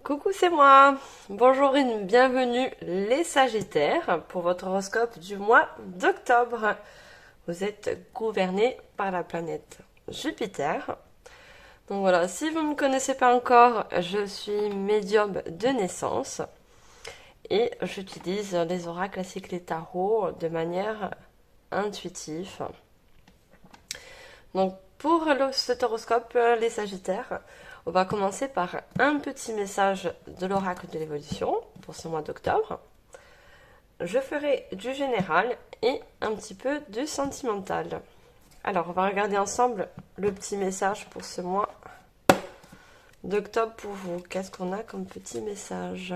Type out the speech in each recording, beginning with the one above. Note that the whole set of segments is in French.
Coucou, c'est moi. Bonjour et bienvenue les Sagittaires pour votre horoscope du mois d'octobre. Vous êtes gouvernés par la planète Jupiter. Donc voilà, si vous ne me connaissez pas encore, je suis médium de naissance et j'utilise les oracles ainsi que les tarots de manière intuitive. Donc pour cet horoscope, les Sagittaires, on va commencer par un petit message de l'oracle de l'évolution pour ce mois d'octobre. Je ferai du général et un petit peu du sentimental. Alors, on va regarder ensemble le petit message pour ce mois d'octobre pour vous. Qu'est-ce qu'on a comme petit message?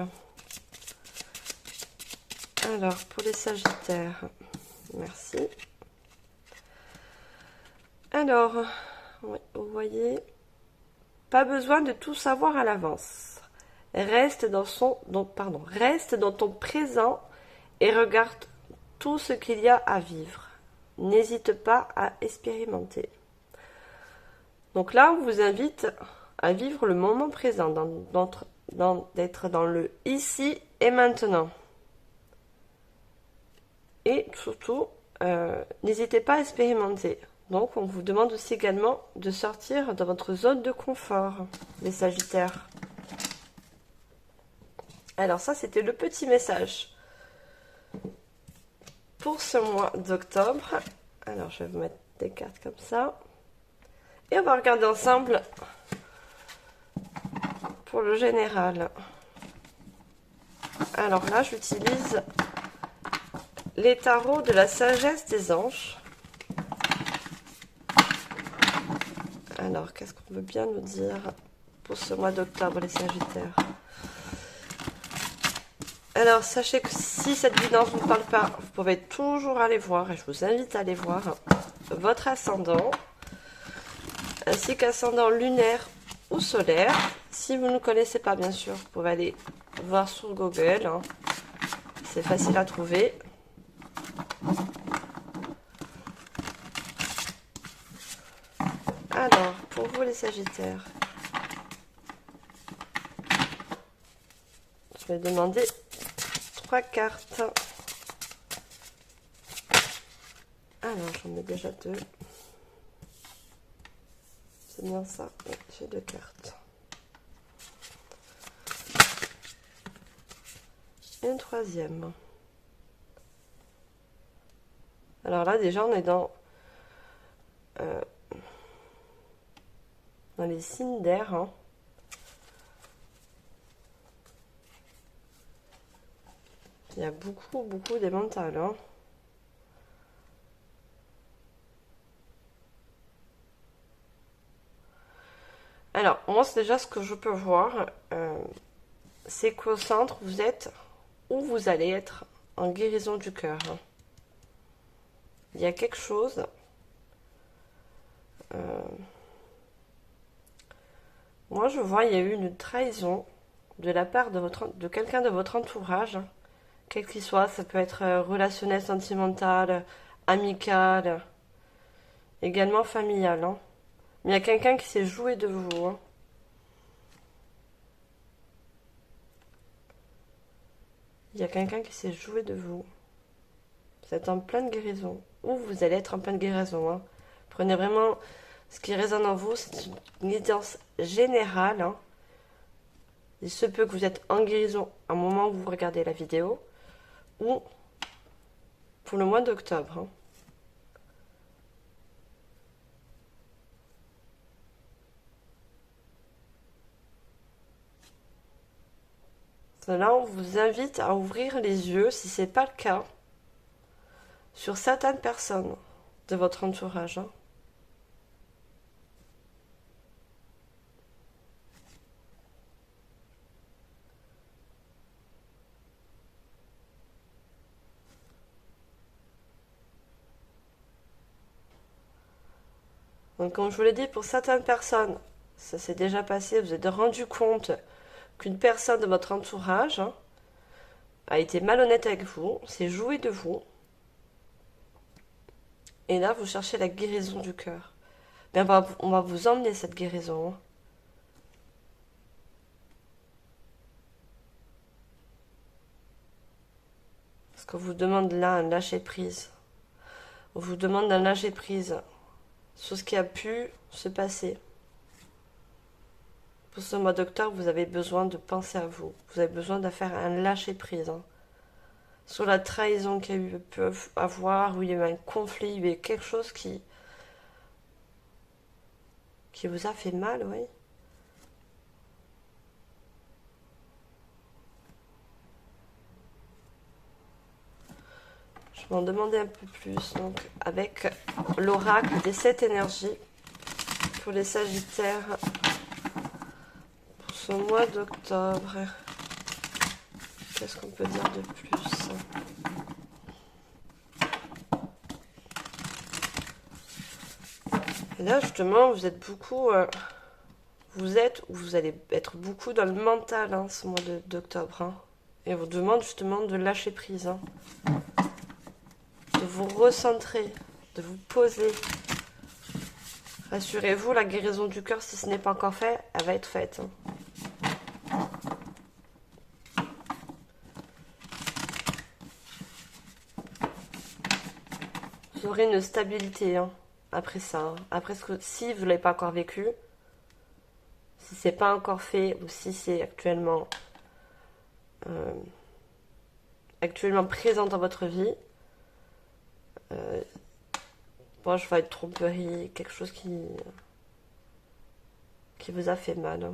Alors, pour les Sagittaires, merci. Alors, oui, vous voyez, pas besoin de tout savoir à l'avance. Reste dans ton présent et regarde tout ce qu'il y a à vivre. N'hésite pas à expérimenter. Donc là, on vous invite à vivre le moment présent, d'être dans le ici et maintenant. Et surtout, n'hésitez pas à expérimenter. Donc, on vous demande aussi également de sortir de votre zone de confort, les Sagittaires. Alors ça, c'était le petit message pour ce mois d'octobre. Alors, je vais vous mettre des cartes comme ça. Et on va regarder ensemble pour le général. Alors là, j'utilise les tarots de la sagesse des anges. Alors, qu'est-ce qu'on veut bien nous dire pour ce mois d'octobre, les Sagittaires? Alors, sachez que si cette vidéo ne vous parle pas, vous pouvez toujours aller voir, et je vous invite à aller voir, votre ascendant, ainsi qu'ascendant lunaire ou solaire. Si vous ne connaissez pas, bien sûr, vous pouvez aller voir sur Google. C'est facile à trouver. Alors, pour vous les Sagittaires, je vais demander 3 cartes. Alors, j'en mets déjà 2. C'est bien ça. Oui, j'ai 2 cartes. Et une troisième. Alors là, déjà, on est dans les signes d'air. Il y a beaucoup d'élémentales. Alors, moi, c'est déjà ce que je peux voir. C'est qu'au centre, vous êtes où vous allez être en guérison du cœur. Il y a quelque chose. Moi, je vois, il y a eu une trahison de la part de quelqu'un de votre entourage. Quel qu'il soit, ça peut être relationnel, sentimental, amical, également familial. Mais il y a quelqu'un qui s'est joué de vous. Il y a quelqu'un qui s'est joué de vous. Vous êtes en pleine guérison. Ou vous allez être en pleine guérison. Prenez vraiment ce qui résonne en vous. C'est une guidance générale. Il se peut que vous êtes en guérison à un moment où vous regardez la vidéo. Ou pour le mois d'octobre. Là, on vous invite à ouvrir les yeux, si ce n'est pas le cas, sur certaines personnes de votre entourage. Donc, comme je vous l'ai dit, pour certaines personnes, ça s'est déjà passé, vous vous êtes rendu compte qu'une personne de votre entourage a été malhonnête avec vous, s'est joué de vous, et là, vous cherchez la guérison du cœur. On va vous emmener cette guérison. qu'on vous demande là un lâcher prise. On vous demande un lâcher prise sur ce qui a pu se passer. Pour ce mois d'octobre, vous avez besoin de penser à vous. Vous avez besoin de faire un lâcher prise. Sur la trahison qu'il y a eu, peut avoir, où il y a eu un conflit, il y a eu quelque chose qui vous a fait mal, oui. Je vais en demander un peu plus, donc, avec l'oracle des 7 énergies pour les Sagittaires pour ce mois d'octobre. Qu'est-ce qu'on peut dire de plus? Et là, justement, vous êtes beaucoup... vous allez être beaucoup dans le mental, ce mois d'octobre. Et on vous demande justement de lâcher prise. De vous recentrer, de vous poser. Rassurez-vous, la guérison du cœur, si ce n'est pas encore fait, elle va être faite. Vous aurez une stabilité après ça. Après, si vous ne l'avez pas encore vécu, si c'est pas encore fait ou si c'est actuellement présent dans votre vie, moi je vois une tromperie, quelque chose qui vous a fait mal.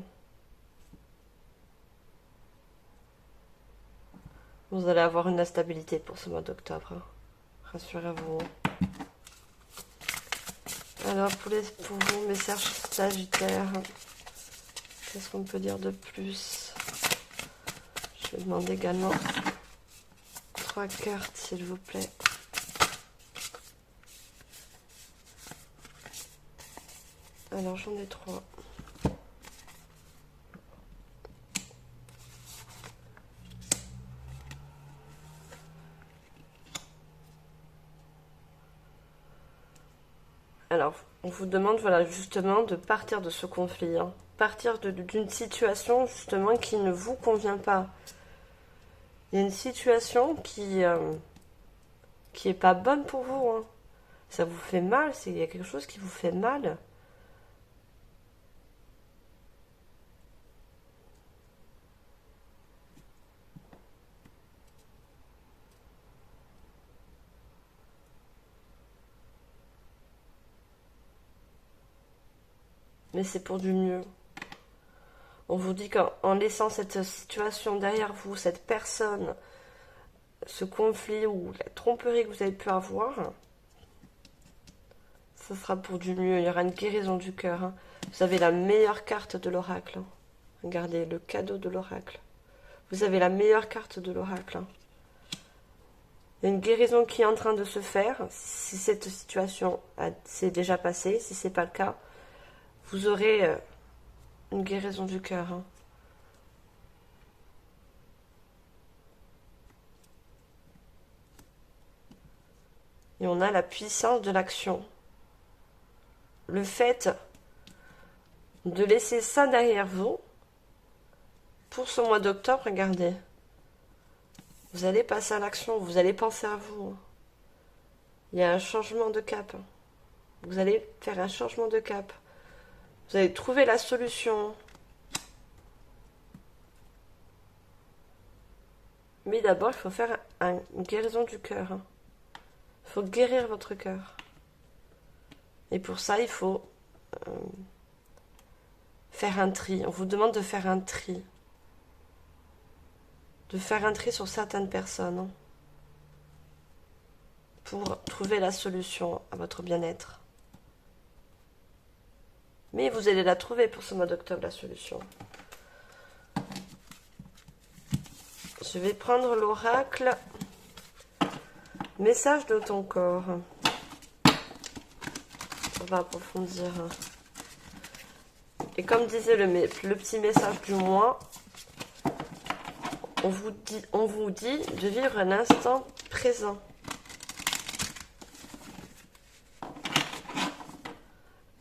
Vous allez avoir une instabilité pour ce mois d'octobre. Rassurez-vous. Alors pour vous, mes chers Sagittaires, qu'est-ce qu'on peut dire de plus? Je vais demander également 3 cartes, s'il vous plaît. Alors j'en ai 3. Alors, on vous demande, voilà, justement, de partir de ce conflit. Partir d'une situation, justement, qui ne vous convient pas. Il y a une situation qui est pas bonne pour vous. Ça vous fait mal, il y a quelque chose qui vous fait mal. Mais c'est pour du mieux. On vous dit qu'en laissant cette situation derrière vous, cette personne, ce conflit ou la tromperie que vous avez pu avoir, ce sera pour du mieux. Il y aura une guérison du cœur. Vous avez la meilleure carte de l'oracle. Regardez, le cadeau de l'oracle. Vous avez la meilleure carte de l'oracle. Il y a une guérison qui est en train de se faire. Si cette situation s'est déjà passée, si ce n'est pas le cas, vous aurez une guérison du cœur. Et on a la puissance de l'action. Le fait de laisser ça derrière vous, pour ce mois d'octobre, regardez. Vous allez passer à l'action, vous allez penser à vous. Il y a un changement de cap. Vous allez faire un changement de cap. Vous allez trouver la solution. Mais d'abord, il faut faire une guérison du cœur. Il faut guérir votre cœur. Et pour ça, il faut faire un tri. On vous demande de faire un tri. De faire un tri sur certaines personnes. Pour trouver la solution à votre bien-être. Mais vous allez la trouver pour ce mois d'octobre, la solution. Je vais prendre l'oracle. Message de ton corps. On va approfondir. Et comme disait le petit message du mois, on vous dit de vivre un instant présent.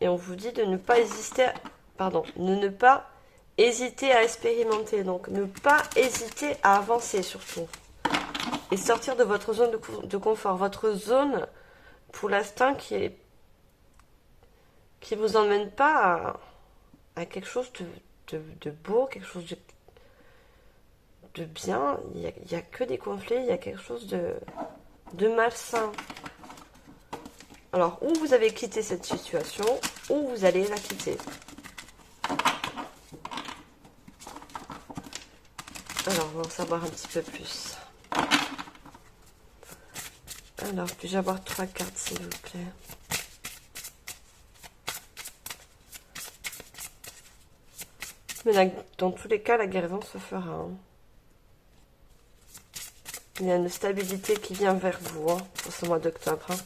Et on vous dit de ne pas ne pas hésiter à expérimenter. Donc, ne pas hésiter à avancer surtout. et sortir de votre zone de confort. Votre zone, pour l'instant, qui vous emmène pas à quelque chose de beau, quelque chose de bien. Il y a que des conflits, il y a quelque chose de malsain. Alors, ou vous avez quitté cette situation, ou vous allez la quitter. Alors, on va en savoir un petit peu plus. Alors, puis-je avoir 3 cartes, s'il vous plaît? Mais dans tous les cas, la guérison se fera. Hein. Il y a une stabilité qui vient vers vous hein, pour ce mois d'octobre. Hein.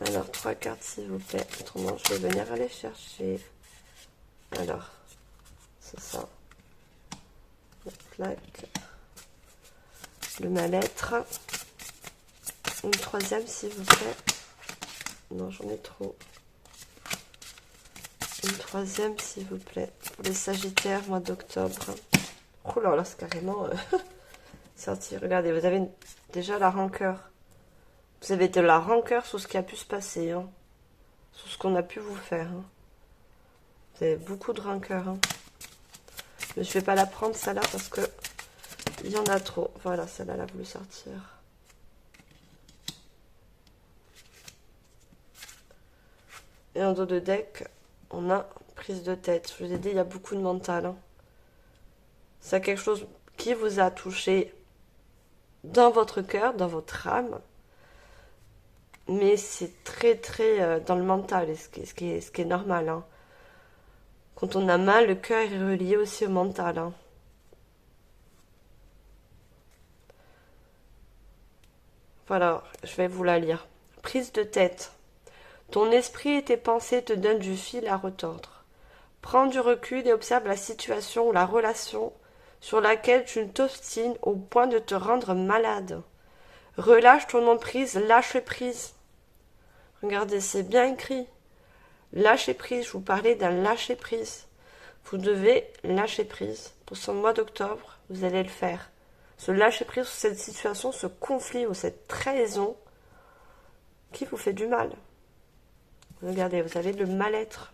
Alors, 3 cartes, s'il vous plaît. Autrement, je vais venir aller chercher. Alors, c'est ça. La plaque. Le mal-être. Une 3e, s'il vous plaît. Non, j'en ai trop. Une 3e, s'il vous plaît. Pour les Sagittaires, mois d'octobre. Oh là là, c'est carrément sorti. Regardez, vous avez déjà la rancœur. Vous avez de la rancœur sur ce qui a pu se passer. Hein. Sur ce qu'on a pu vous faire. Hein. Vous avez beaucoup de rancœur. Hein. Mais je ne vais pas la prendre, celle-là, parce que il y en a trop. Voilà, celle-là, elle a voulu sortir. Et en dos de deck, on a prise de tête. Je vous ai dit, il y a beaucoup de mental. Hein. C'est quelque chose qui vous a touché dans votre cœur, dans votre âme. Mais c'est très dans le mental, ce qui est normal. Hein. Quand on a mal, le cœur est relié aussi au mental. Hein. Voilà, je vais vous la lire. Prise de tête. Ton esprit et tes pensées te donnent du fil à retordre. Prends du recul et observe la situation ou la relation sur laquelle tu t'obstines au point de te rendre malade. Relâche ton emprise, lâche prise. Regardez, c'est bien écrit. Lâcher prise, je vous parlais d'un lâcher prise. Vous devez lâcher prise. Pour ce mois d'octobre, vous allez le faire. Ce lâcher prise sur cette situation, ce conflit ou cette trahison qui vous fait du mal. Regardez, vous avez le mal-être.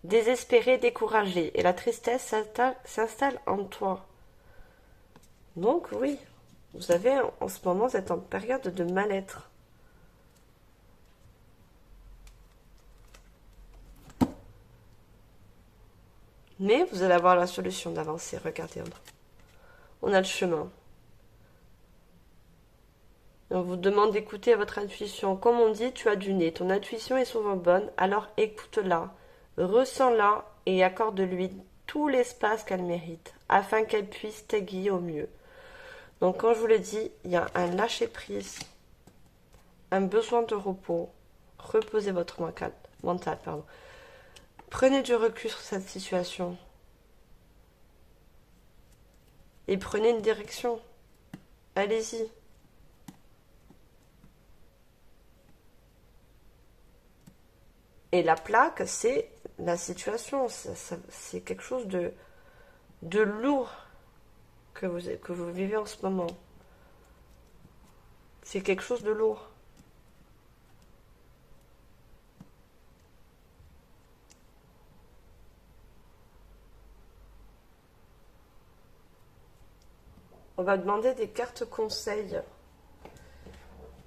Désespéré, découragé. Et la tristesse s'installe en toi. Donc oui, vous avez en ce moment, vous êtes en période de mal-être. Mais vous allez avoir la solution d'avancer. Regardez, on a le chemin. On vous demande d'écouter votre intuition. Comme on dit, tu as du nez. Ton intuition est souvent bonne, alors écoute-la, ressens-la et accorde-lui tout l'espace qu'elle mérite, afin qu'elle puisse t'aiguiller au mieux. Donc, quand je vous l'ai dit, il y a un lâcher-prise, un besoin de repos. Reposez votre mental. Prenez du recul sur cette situation. Et prenez une direction. Allez-y. Et la plaque, c'est la situation. C'est quelque chose de lourd que vous vivez en ce moment. C'est quelque chose de lourd. On va demander des cartes conseils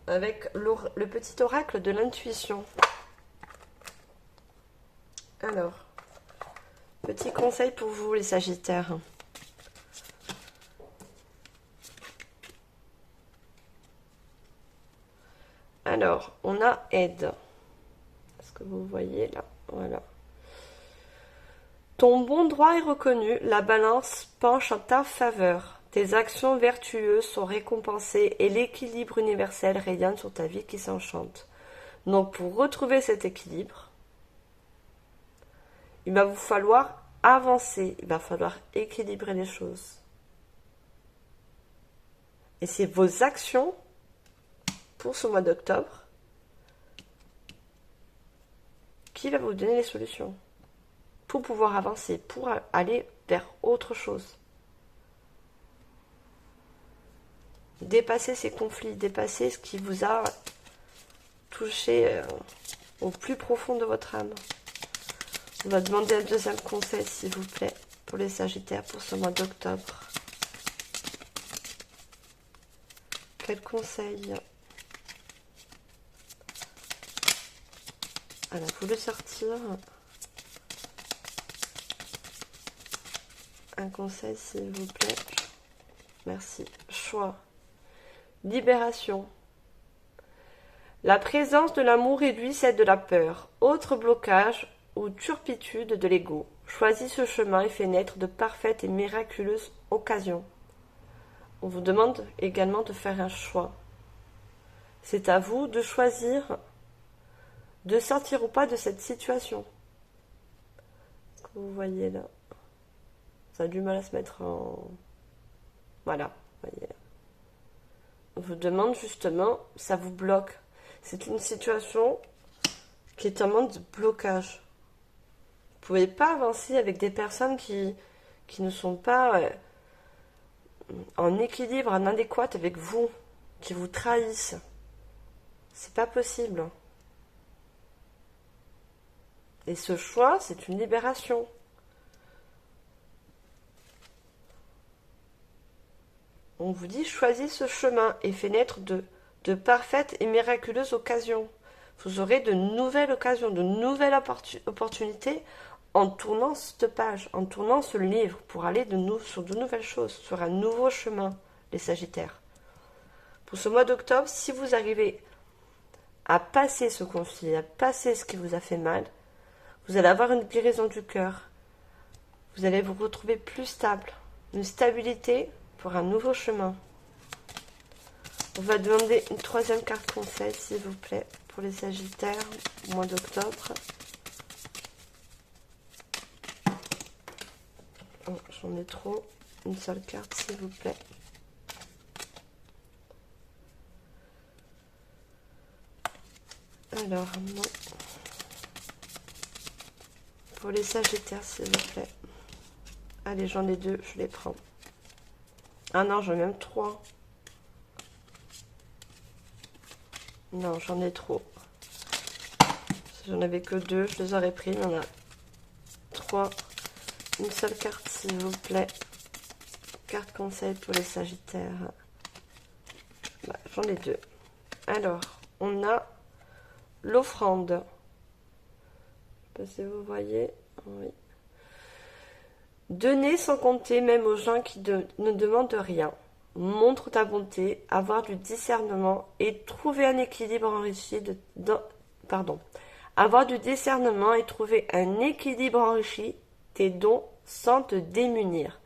avec le petit oracle de l'intuition. Alors, petit conseil pour vous les Sagittaires. Alors, on a aide. Est-ce que vous voyez là? Voilà. Ton bon droit est reconnu, la balance penche en ta faveur. Tes actions vertueuses sont récompensées et l'équilibre universel rayonne sur ta vie qui s'enchante. Donc, pour retrouver cet équilibre, il va vous falloir avancer, il va falloir équilibrer les choses. Et c'est vos actions pour ce mois d'octobre qui va vous donner les solutions pour pouvoir avancer, pour aller vers autre chose. Dépasser ces conflits, dépasser ce qui vous a touché au plus profond de votre âme. On va demander un deuxième conseil, s'il vous plaît, pour les Sagittaires pour ce mois d'octobre. Quel conseil? Alors, vous le sortir. Un conseil, s'il vous plaît. Merci. Choix. Libération. La présence de l'amour réduit celle de la peur. Autre blocage ou turpitude de l'ego. Choisis ce chemin et fais naître de parfaites et miraculeuses occasions. On vous demande également de faire un choix. C'est à vous de choisir de sortir ou pas de cette situation. Ce que vous voyez là. Ça a du mal à se mettre en... Voilà, voyez. On vous demande justement, ça vous bloque. C'est une situation qui est un mode de blocage. Vous ne pouvez pas avancer avec des personnes qui ne sont pas en équilibre, en adéquat avec vous, qui vous trahissent. C'est pas possible. Et ce choix, c'est une libération. On vous dit, choisis ce chemin et fais naître de parfaites et miraculeuses occasions. Vous aurez de nouvelles occasions, de nouvelles opportunités en tournant cette page, en tournant ce livre pour aller sur de nouvelles choses, sur un nouveau chemin, les Sagittaires. Pour ce mois d'octobre, si vous arrivez à passer ce conflit, à passer ce qui vous a fait mal, vous allez avoir une guérison du cœur. Vous allez vous retrouver plus stable, une stabilité pour un nouveau chemin. On va demander une troisième carte conseil, s'il vous plaît, pour les Sagittaires, au mois d'octobre. Oh, j'en ai trop. Une seule carte, s'il vous plaît. Alors, non. Pour les Sagittaires, s'il vous plaît. Allez, j'en ai deux, je les prends. Ah non, j'en ai même trois. Non, j'en ai trop. Si j'en avais que deux, je les aurais pris. Mais on a trois. Une seule carte, s'il vous plaît. Carte conseil pour les Sagittaires. Bah, j'en ai deux. Alors, on a l'offrande. Je sais pas si vous voyez. Oui. Donner sans compter, même aux gens qui ne demandent rien. Montre ta bonté, avoir du discernement et trouver un équilibre enrichi Avoir du discernement et trouver un équilibre enrichi tes dons sans te démunir.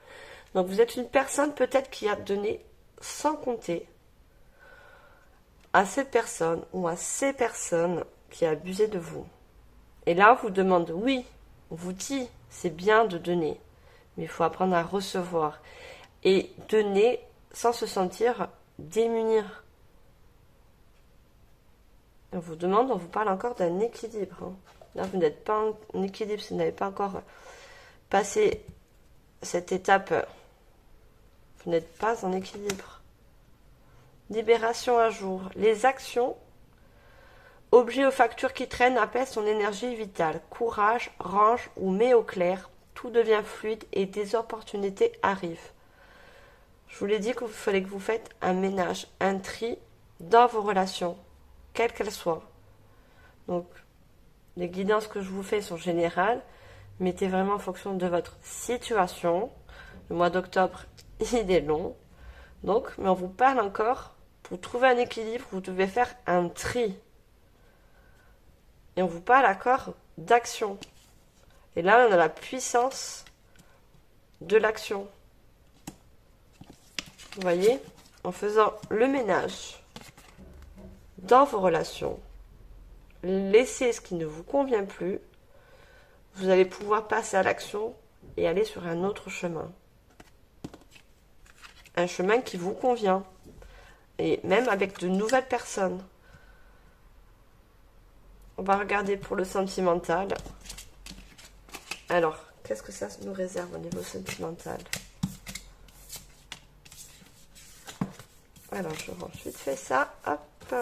Donc vous êtes une personne peut-être qui a donné sans compter à cette personne ou à ces personnes qui a abusé de vous. Et là, on vous demande, oui, on vous dit, c'est bien de donner, mais il faut apprendre à recevoir et donner sans se sentir démunir. On vous demande, on vous parle encore d'un équilibre. Hein. Là, vous n'êtes pas en équilibre, si vous n'avez pas encore passé cette étape, vous n'êtes pas en équilibre. Libération à jour. Les actions, objets ou factures qui traînent apaisent son énergie vitale. Courage, range ou met au clair. Tout devient fluide et des opportunités arrivent. Je vous l'ai dit qu'il fallait que vous faites un ménage, un tri dans vos relations, quelles qu'elles soient. Donc, les guidances que je vous fais sont générales. Mettez vraiment en fonction de votre situation. Le mois d'octobre, il est long. Donc, mais on vous parle encore, pour trouver un équilibre, vous devez faire un tri. Et on vous parle encore d'action. Et là, on a la puissance de l'action. Vous voyez, en faisant le ménage dans vos relations, laissez ce qui ne vous convient plus, vous allez pouvoir passer à l'action et aller sur un autre chemin. Un chemin qui vous convient. Et même avec de nouvelles personnes. On va regarder pour le sentimental. Alors, qu'est-ce que ça nous réserve au niveau sentimental? Alors, je range vite fait ça. Hop.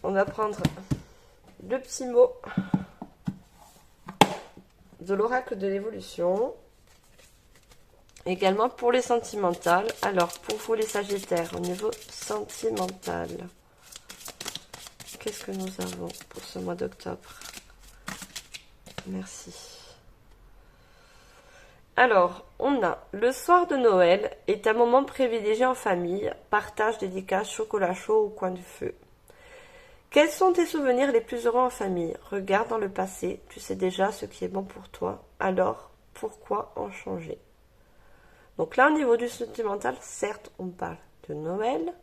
On va prendre le petit mot de l'oracle de l'évolution. Également pour les sentimentales. Alors, pour vous les Sagittaires, au niveau sentimental, qu'est-ce que nous avons pour ce mois d'octobre? Merci. Alors, on a le soir de Noël est un moment privilégié en famille, partage, dédicace, chocolat chaud au coin du feu. Quels sont tes souvenirs les plus heureux en famille? Regarde dans le passé, tu sais déjà ce qui est bon pour toi, alors pourquoi en changer? Donc là, au niveau du sentimental, certes, on parle de Noël,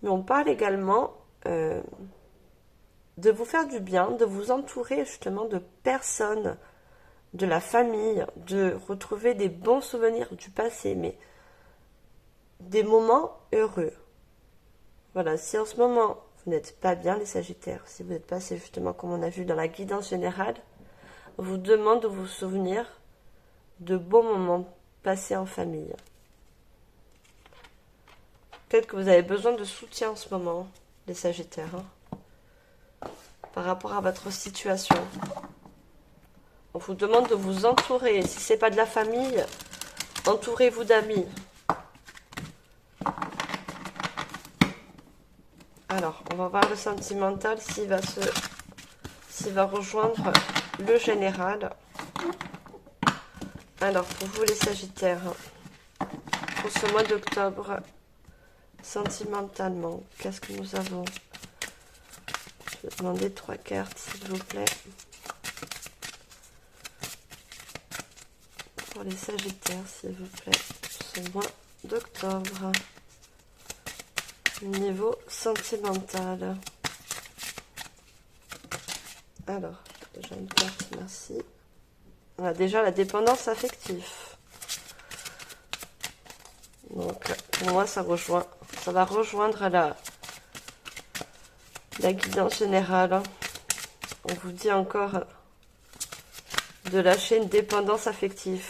mais on parle également de vous faire du bien, de vous entourer justement de personnes, de la famille, de retrouver des bons souvenirs du passé, mais des moments heureux. Voilà, si en ce moment, vous n'êtes pas bien les Sagittaires, si vous n'êtes pas, c'est justement comme on a vu dans la guidance générale, on vous demande de vous souvenir de bons moments passés en famille. Peut-être que vous avez besoin de soutien en ce moment, les Sagittaires, par rapport à votre situation. On vous demande de vous entourer. Si ce n'est pas de la famille, entourez-vous d'amis. Alors, on va voir le sentimental s'il va rejoindre le général. Alors, pour vous les Sagittaires, pour ce mois d'octobre, sentimentalement, qu'est-ce que nous avons? Je vais demander 3 cartes, s'il vous plaît. Pour les Sagittaires, s'il vous plaît, ce mois d'octobre. Niveau sentimental. Alors, déjà une carte, merci. On a déjà la dépendance affective. Donc, pour moi, ça va rejoindre la guidance générale. On vous dit encore de lâcher une dépendance affective.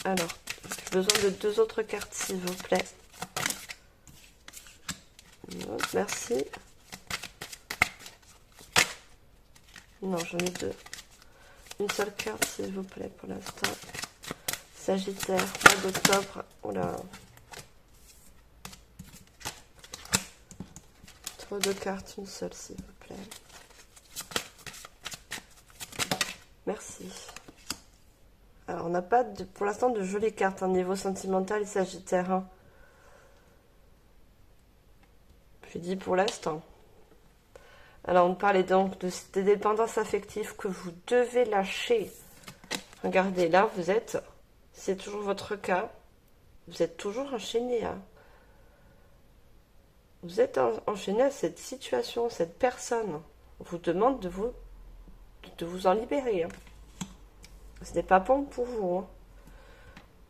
Alors, j'ai besoin de 2 autres cartes, s'il vous plaît. Merci. Non, j'en ai 2. Une seule carte, s'il vous plaît, pour l'instant. Sagittaire, mois d'octobre. Oula. Trop de cartes, une seule, s'il vous plaît. Merci. Alors, on n'a pas pour l'instant de jolies cartes, niveau sentimental et Sagittaire. Je dis pour l'instant. Alors, on parlait donc des dépendances affectives que vous devez lâcher. Regardez, là, c'est toujours votre cas. Vous êtes toujours enchaîné. Vous êtes enchaîné à cette situation, cette personne. On vous demande de vous en libérer. Ce n'est pas bon pour vous.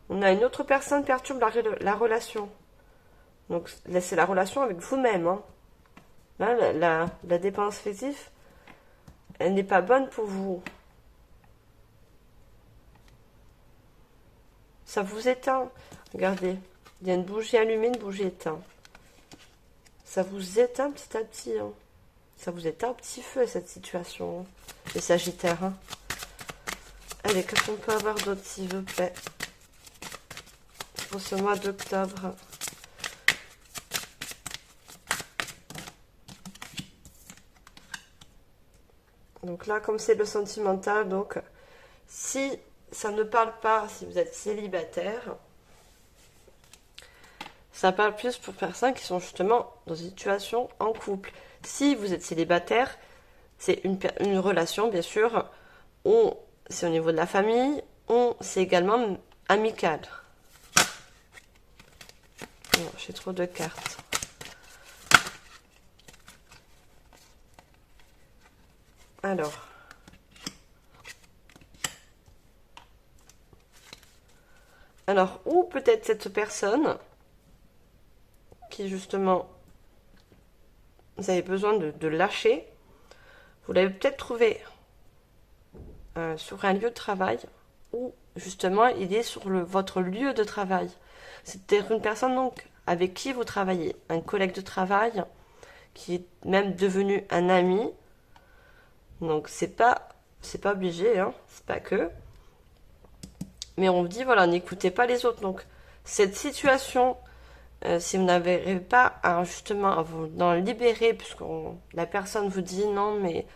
On a une autre personne qui perturbe la relation. Donc, c'est la relation avec vous-même. Là, la dépendance affective, elle n'est pas bonne pour vous. Ça vous éteint. Regardez, il y a une bougie allumée, une bougie éteinte. Ça vous éteint petit à petit. Ça vous éteint un petit feu, cette situation. Les Sagittaires. Allez, qu'est-ce qu'on peut avoir d'autre, s'il vous plaît, pour ce mois d'octobre? Donc là, comme c'est le sentimental, donc si ça ne parle pas, si vous êtes célibataire, ça parle plus pour personnes qui sont justement dans une situation en couple. Si vous êtes célibataire, c'est une relation, bien sûr, c'est au niveau de la famille, c'est également amical. Non, j'ai trop de cartes. Alors, ou peut-être cette personne qui justement vous avez besoin de lâcher. Vous l'avez peut-être trouvé sur un lieu de travail ou justement il est sur votre lieu de travail. C'est peut-être une personne donc avec qui vous travaillez, un collègue de travail qui est même devenu un ami. Donc c'est pas obligé, hein, c'est pas que. Mais on vous dit voilà, n'écoutez pas les autres. Donc cette situation, si vous n'arrivez pas à justement à vous en libérer, puisque la personne vous dit non, mais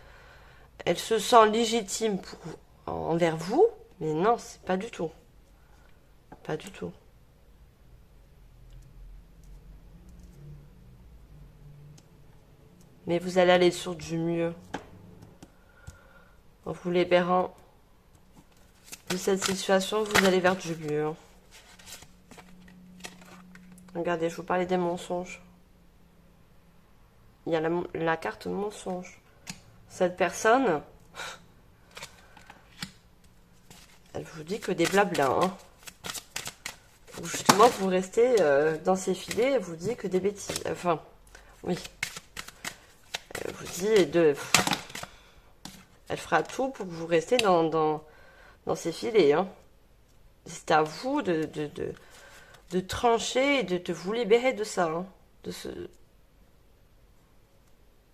elle se sent légitime envers vous, mais non, c'est pas du tout. Pas du tout. Mais vous allez aller sur du mieux. En vous libérant de cette situation, vous allez vers du mieux. Regardez, je vous parlais des mensonges. Il y a la carte mensonge. Cette personne, elle vous dit que des blablas. Hein. Justement, vous restez dans ses filets, elle vous dit que des bêtises. Enfin, oui. Elle vous dit elle fera tout pour que vous restiez dans ces filets. Hein. C'est à vous de trancher et de vous libérer de ça. Hein. De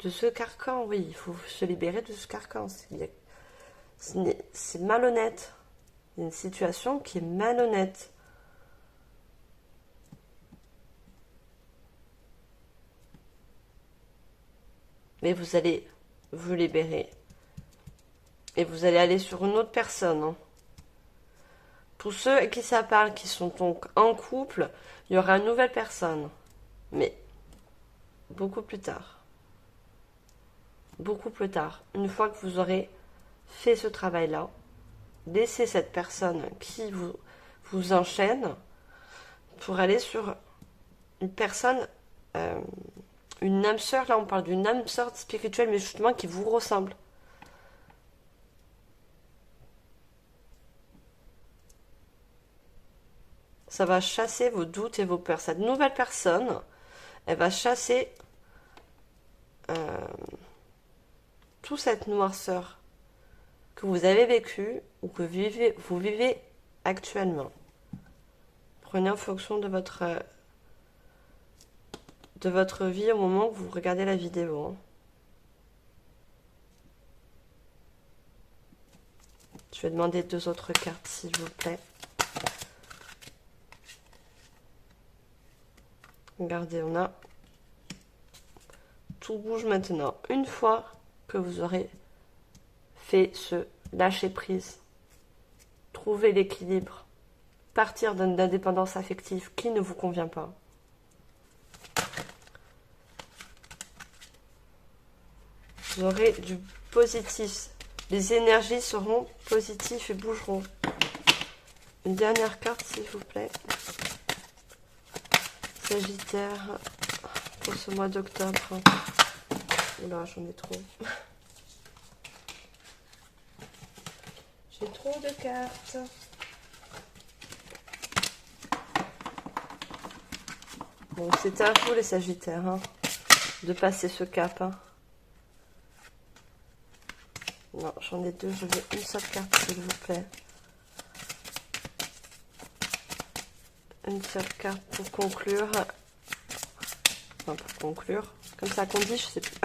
ce carcan, oui. Il faut se libérer de ce carcan. C'est malhonnête. Il y a une situation qui est malhonnête. Mais vous allez vous libérer. Et vous allez aller sur une autre personne. Hein. Pour ceux à qui ça parle, qui sont donc en couple, il y aura une nouvelle personne. Mais beaucoup plus tard. Beaucoup plus tard. Une fois que vous aurez fait ce travail-là, laissez cette personne qui vous enchaîne pour aller sur une personne, une âme sœur. Là, on parle d'une âme sœur spirituelle, mais justement qui vous ressemble. Ça va chasser vos doutes et vos peurs. Cette nouvelle personne, elle va chasser toute cette noirceur que vous avez vécue ou que vous vivez actuellement. Prenez en fonction de votre vie au moment où vous regardez la vidéo. Hein. Je vais demander 2 autres cartes, s'il vous plaît. Regardez, on a tout bouge maintenant. Une fois que vous aurez fait ce lâcher prise, trouver l'équilibre, partir d'une indépendance affective qui ne vous convient pas. Vous aurez du positif. Les énergies seront positives et bougeront. Une dernière carte, s'il vous plaît. Sagittaire, pour ce mois d'octobre. Oula, j'en ai trop. J'ai trop de cartes. Bon, c'est à vous les Sagittaires, hein, de passer ce cap. Hein. Non, j'en ai 2, je veux une seule carte, s'il vous plaît. Une seule carte pour conclure. Enfin, pour conclure. Comme ça qu'on dit, je sais plus.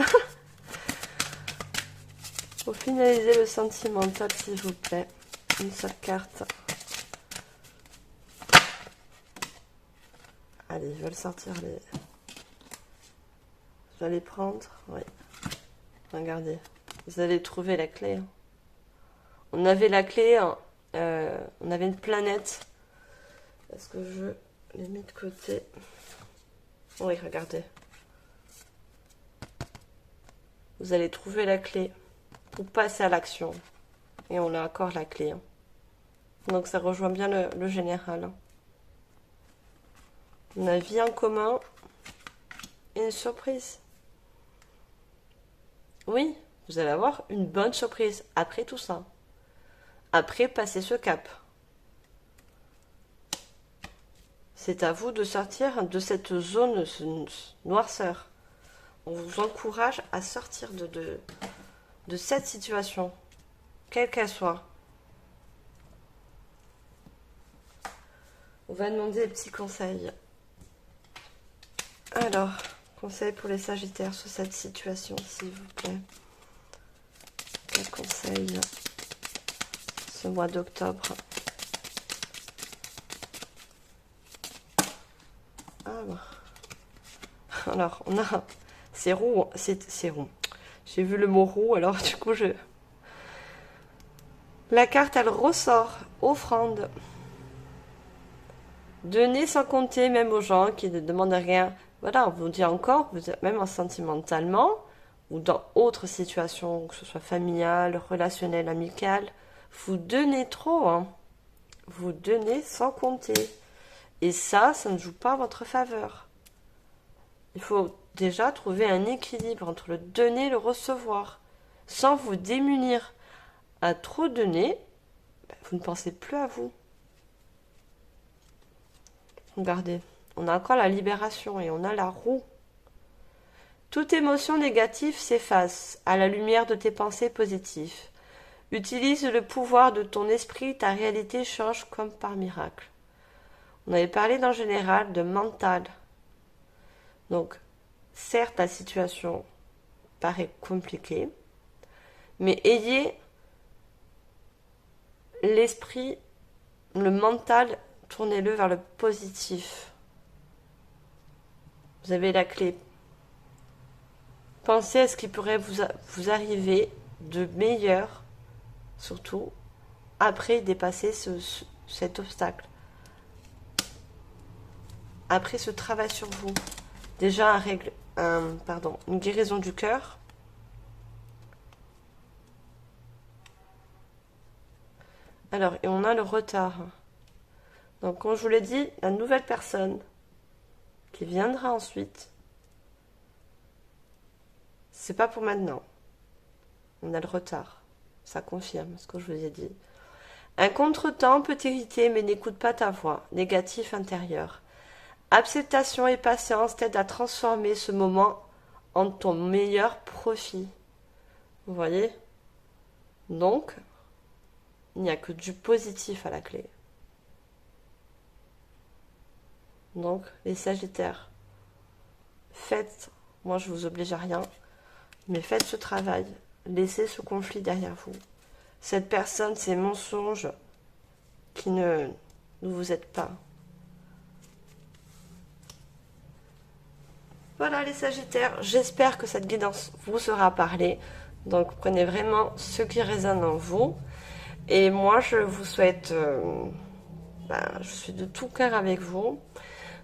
Pour finaliser le sentimental, s'il vous plaît. Une seule carte. Allez, je vais le sortir. Je vais les prendre. Oui. Regardez. Vous allez trouver la clé. On avait la clé. On avait une planète. Est-ce que je l'ai mis de côté? Oui, regardez. Vous allez trouver la clé pour passer à l'action. Et on a encore la clé. Hein. Donc ça rejoint bien le général. Hein. On a vie en commun et une surprise. Oui, vous allez avoir une bonne surprise après tout ça. Après passer ce cap. C'est à vous de sortir de cette zone noirceur. on vous encourage à sortir de cette situation, quelle qu'elle soit. On va demander des petits conseils. Alors, conseils pour les Sagittaires sur cette situation, s'il vous plaît. Quel conseil ce mois d'octobre? Alors, on a... C'est roux, c'est rond. J'ai vu le mot roux, alors du coup, La carte, elle ressort. Offrande. Donner sans compter, même aux gens qui ne demandent rien. Voilà, on vous dit encore, vous êtes même sentimentalement, ou dans autres situations, que ce soit familiale, relationnelle, amicale, vous donnez trop, hein. Vous donnez sans compter. Et ça ne joue pas en votre faveur. Il faut déjà trouver un équilibre entre le donner et le recevoir, sans vous démunir. À trop donner, vous ne pensez plus à vous. Regardez, on a encore la libération et on a la roue. Toute émotion négative s'efface à la lumière de tes pensées positives. Utilise le pouvoir de ton esprit, ta réalité change comme par miracle. On avait parlé en général de mental. Donc, certes, la situation paraît compliquée, mais ayez l'esprit, le mental, tournez-le vers le positif. Vous avez la clé. Pensez à ce qui pourrait vous arriver de meilleur, surtout après dépasser cet obstacle. Après ce travail sur vous. Déjà une guérison du cœur. Alors, et on a le retard. Donc, comme je vous l'ai dit, la nouvelle personne qui viendra ensuite, c'est pas pour maintenant. On a le retard. Ça confirme ce que je vous ai dit. Un contretemps peut t'irriter, mais n'écoute pas ta voix. Négatif intérieur. Acceptation et patience t'aident à transformer ce moment en ton meilleur profit. Vous voyez? Donc, il n'y a que du positif à la clé. Donc, les Sagittaires, faites, moi je vous oblige à rien, mais faites ce travail. Laissez ce conflit derrière vous. Cette personne, ces mensonges qui ne vous aident pas. Voilà les Sagittaires, j'espère que cette guidance vous sera parlée. Donc prenez vraiment ce qui résonne en vous. Et moi je vous souhaite, je suis de tout cœur avec vous.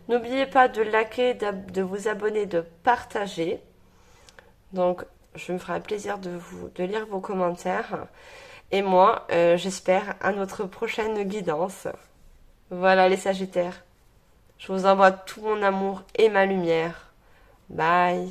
N'oubliez pas de liker, de vous abonner, de partager. Donc je me ferai un plaisir de lire vos commentaires. Et moi, j'espère à notre prochaine guidance. Voilà les Sagittaires. Je vous envoie tout mon amour et ma lumière. Bye.